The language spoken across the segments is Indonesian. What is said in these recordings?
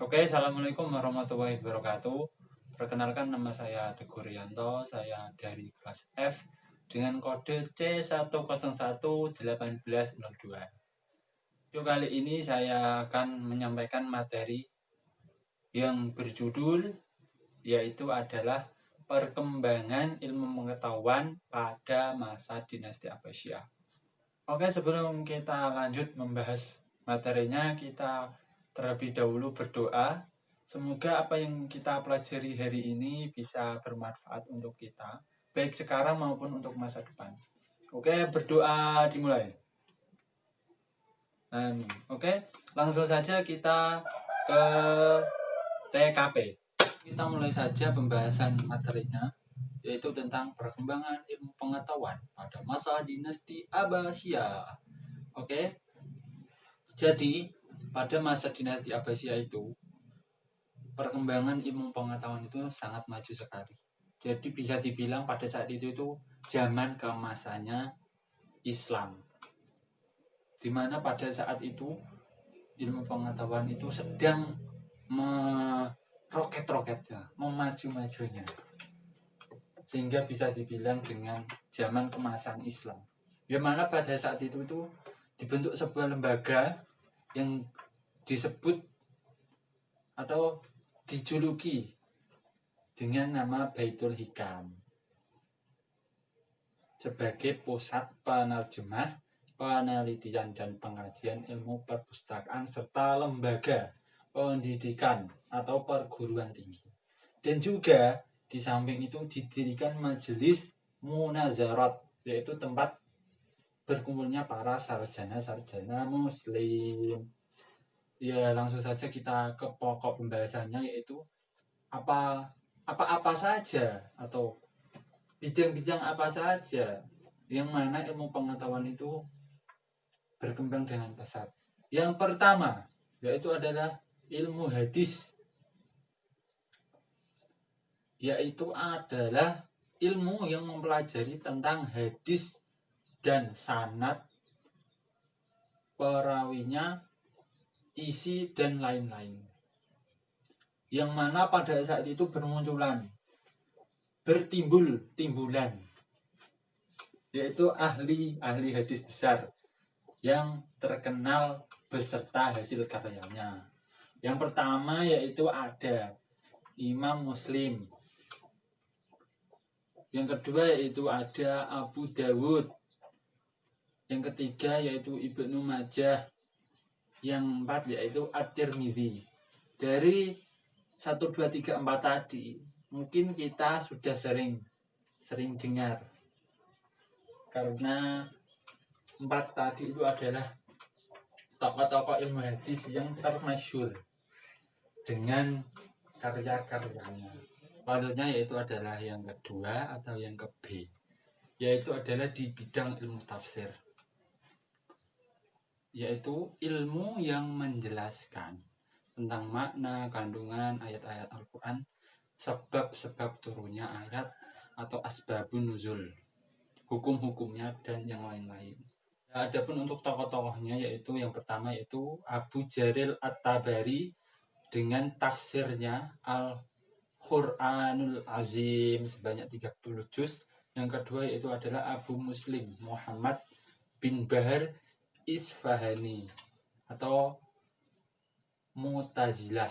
Oke, assalamualaikum warahmatullahi wabarakatuh. Perkenalkan, nama saya Teguh Rianto, saya dari kelas F dengan kode C1011802. Yuk, kali ini saya akan menyampaikan materi yang berjudul yaitu adalah perkembangan ilmu pengetahuan pada masa dinasti Abbasiyah. Oke, sebelum kita lanjut membahas materinya, kita terlebih dahulu berdoa. Semoga apa yang kita pelajari hari ini bisa bermanfaat untuk kita, baik sekarang maupun untuk masa depan. Oke, berdoa dimulai. Oke, langsung saja kita ke TKP. Kita mulai saja pembahasan materinya, yaitu tentang perkembangan ilmu pengetahuan pada masa dinasti Abbasiyah. Oke, jadi pada masa dinasti Abbasiyah itu perkembangan ilmu pengetahuan itu sangat maju sekali. Jadi bisa dibilang pada saat itu zaman keemasannya Islam. Dimana pada saat itu ilmu pengetahuan itu sedang meroket-roketnya, memaju-majunya. Sehingga bisa dibilang dengan zaman kemasan Islam. Yang mana pada saat itu dibentuk sebuah lembaga yang disebut atau dijuluki dengan nama Baitul Hikam sebagai pusat penerjemah, penelitian dan pengajian ilmu perpustakaan serta lembaga pendidikan atau perguruan tinggi. Dan juga di samping itu didirikan majelis munazarat, yaitu tempat berkumpulnya para sarjana-sarjana muslim. Ya, langsung saja kita ke pokok pembahasannya, yaitu apa saja atau bidang-bidang apa saja yang mana ilmu pengetahuan itu berkembang dengan pesat. Yang pertama yaitu adalah ilmu hadis, yaitu adalah ilmu yang mempelajari tentang hadis dan sanad, perawinya, isi dan lain-lain. Yang mana pada saat itu bertimbul-timbulan, yaitu ahli hadis besar yang terkenal beserta hasil karyanya. Yang pertama yaitu ada Imam Muslim. Yang kedua yaitu ada Abu Dawud. Yang ketiga yaitu Ibnu Majah. Yang empat yaitu At-Tirmidzi. Dari 1, 2, 3, 4 tadi mungkin kita sudah sering dengar, karena 4 tadi itu adalah tokoh-tokoh ilmu hadis yang termasyhur dengan karya-karyanya. Lalunya yaitu adalah yang kedua atau yang ke B, yaitu adalah di bidang ilmu tafsir, yaitu ilmu yang menjelaskan tentang makna kandungan ayat-ayat Al-Quran, sebab-sebab turunnya ayat atau asbabun nuzul, hukum-hukumnya dan yang lain-lain. Adapun untuk tokoh-tokohnya yaitu yang pertama yaitu Abu Jaril At-Tabari dengan tafsirnya Al-Quranul Azim sebanyak 30 juz. Yang kedua yaitu adalah Abu Muslim Muhammad bin Bahar Isfahani atau Mu'tazilah,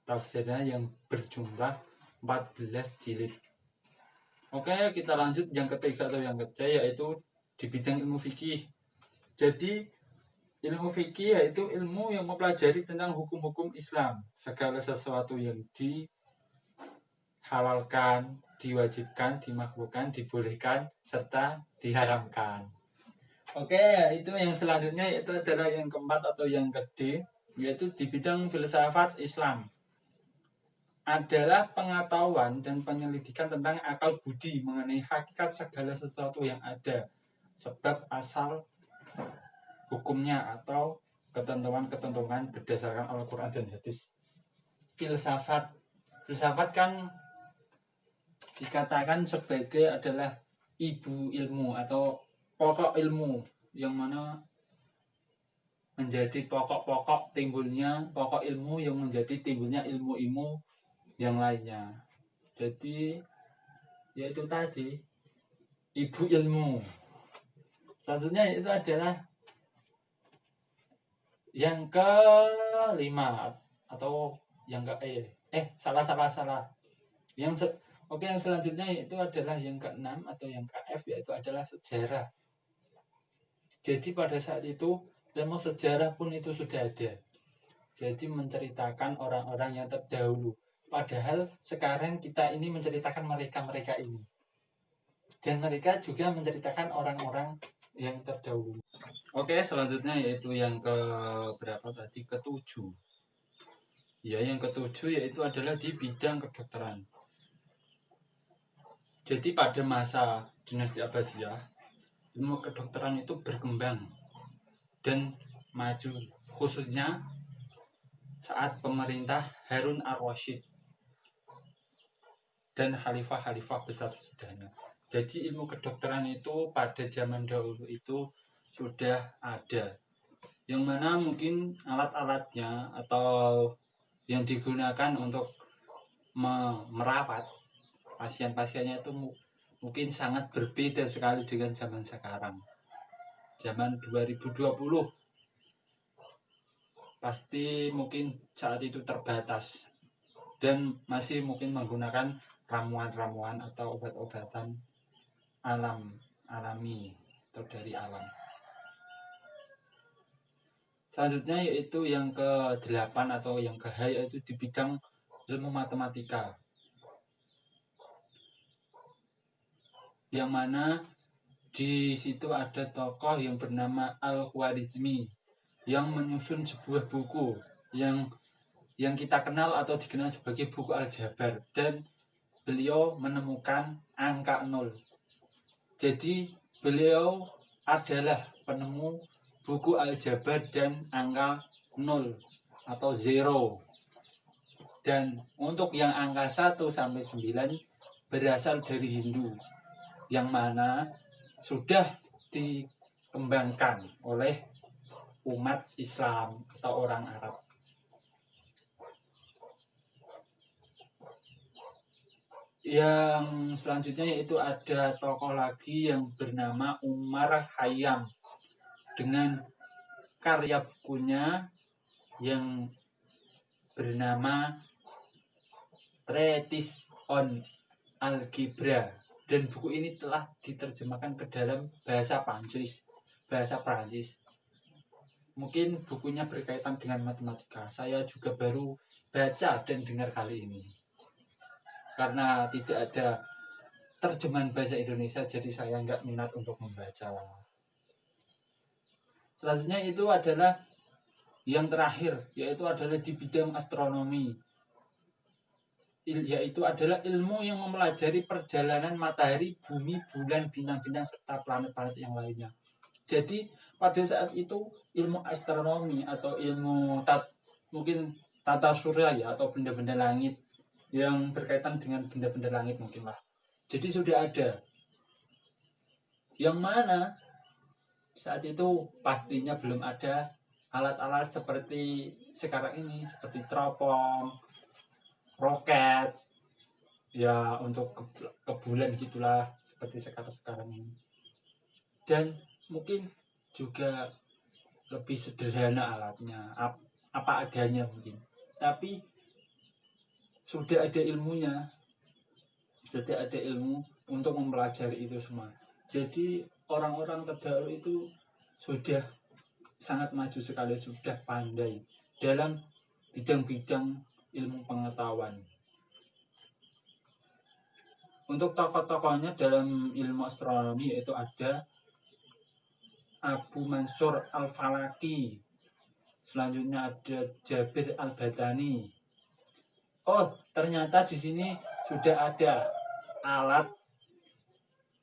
tafsirnya yang berjumlah 14 jilid. Oke, kita lanjut yang ketiga atau yang ketiga yaitu di bidang ilmu fikih. Jadi ilmu fikih yaitu ilmu yang mempelajari tentang hukum-hukum Islam, segala sesuatu yang dihalalkan, diwajibkan, dimakruhkan, dibolehkan, serta diharamkan. Oke, itu yang selanjutnya yaitu adalah yang keempat atau yang D, yaitu di bidang filsafat Islam. Adalah pengetahuan dan penyelidikan tentang akal budi mengenai hakikat segala sesuatu yang ada, sebab asal hukumnya atau ketentuan-ketentuan berdasarkan Al-Quran dan hadis. Filsafat kan dikatakan sebagai adalah ibu ilmu atau pokok ilmu, yang mana menjadi pokok-pokok timbulnya pokok ilmu yang menjadi timbulnya ilmu-ilmu yang lainnya. Jadi yaitu tadi ibu ilmu. Selanjutnya itu adalah yang kelima atau yang salah. Yang selanjutnya itu adalah yang keenam atau yang KF, yaitu adalah sejarah. Jadi pada saat itu ilmu sejarah pun itu sudah ada. Jadi menceritakan orang-orang yang terdahulu. Padahal sekarang kita ini menceritakan mereka-mereka ini. Dan mereka juga menceritakan orang-orang yang terdahulu. Oke, selanjutnya yaitu yang ke berapa tadi? Ketujuh. Ya, yang ketujuh yaitu adalah di bidang kedokteran. Jadi pada masa dinasti Abbasiyah, ilmu kedokteran itu berkembang dan maju, khususnya saat pemerintah Harun ar-Rasyid dan khalifah-khalifah besar sesudahnya. Jadi ilmu kedokteran itu pada zaman dahulu itu sudah ada, yang mana mungkin alat-alatnya atau yang digunakan untuk merawat pasien-pasiennya itu mungkin sangat berbeda sekali dengan zaman sekarang. Zaman 2020 pasti mungkin saat itu terbatas dan masih mungkin menggunakan ramuan-ramuan atau obat-obatan alami atau dari alam. Selanjutnya yaitu yang ke-8 atau yang ke-H, yaitu di bidang ilmu matematika, yang mana di situ ada tokoh yang bernama Al-Khwarizmi yang menyusun sebuah buku yang kita kenal atau dikenal sebagai buku Al-Jabar, dan beliau menemukan angka 0. Jadi beliau adalah penemu buku Al-Jabar dan angka 0 atau 0. Dan untuk yang angka 1 sampai 9 berasal dari Hindu, yang mana sudah dikembangkan oleh umat Islam atau orang Arab. Yang selanjutnya yaitu ada tokoh lagi yang bernama Umar Khayyam dengan karya bukunya yang bernama Treatise on Algebra, dan buku ini telah diterjemahkan ke dalam bahasa Prancis. Mungkin bukunya berkaitan dengan matematika. Saya juga baru baca dan dengar kali ini. Karena tidak ada terjemahan bahasa Indonesia, jadi saya nggak minat untuk membaca. Selanjutnya itu adalah yang terakhir, yaitu adalah di bidang astronomi, yaitu adalah ilmu yang mempelajari perjalanan matahari, bumi, bulan, bintang-bintang, serta planet-planet yang lainnya. Jadi pada saat itu ilmu astronomi atau ilmu mungkin tata surya ya, atau benda-benda langit yang berkaitan dengan benda-benda langit mungkin lah. Jadi sudah ada, yang mana saat itu pastinya belum ada alat-alat seperti sekarang ini, seperti teropong, roket, ya untuk ke bulan gitulah, seperti sekarang ini. Dan mungkin juga lebih sederhana alatnya, apa adanya mungkin. Tapi sudah ada ilmunya, sudah ada ilmu untuk mempelajari itu semua. Jadi orang-orang terdahulu itu sudah sangat maju sekali, sudah pandai dalam bidang-bidang ilmu pengetahuan. Untuk tokoh-tokohnya dalam ilmu astronomi yaitu ada Abu Mansur Al-Falaki, selanjutnya ada Jabir Al-Batani. Oh, ternyata di sini sudah ada alat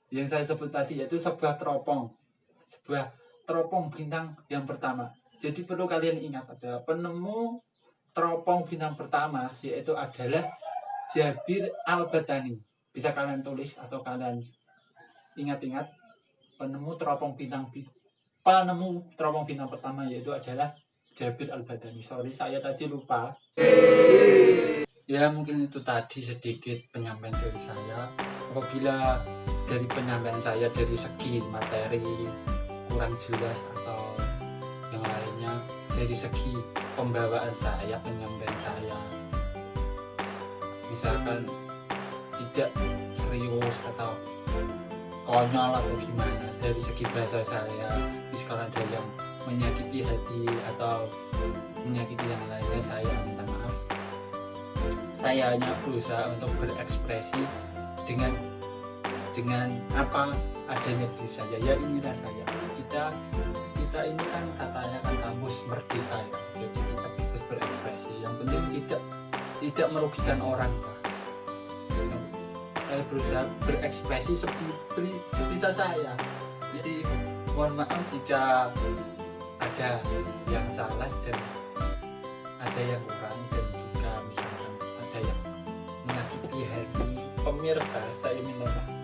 yang saya sebut tadi, yaitu sebuah teropong bintang yang pertama. Jadi perlu kalian ingat, adalah penemu teropong bintang pertama yaitu adalah Jabir Al-Batani. Bisa kalian tulis atau kalian ingat-ingat, penemu teropong bintang penemu terowong bintang pertama yaitu adalah Jabir Al-Badani. Sorry saya tadi lupa. Ya mungkin itu tadi sedikit penyampaian dari saya. Apabila dari penyampaian saya dari segi materi kurang jelas atau yang lainnya, dari segi pembawaan saya, penyampaian saya misalkan tidak serius atau konyol atau gimana, dari segi bahasa saya misalkan ada yang menyakiti hati atau menyakiti yang lainnya, saya minta maaf. Saya hanya berusaha untuk berekspresi dengan apa adanya diri saya. Ya inilah saya. Kita ini kan katanya kan kampus merdeka ya. Jadi kita bebas berekspresi. Yang penting tidak merugikan orang. Saya berusaha berekspresi sebisa saya. Jadi mohon maaf jika ada yang salah dan ada yang kurang, dan juga misalkan ada yang menyakiti hati pemirsa, saya minta maaf.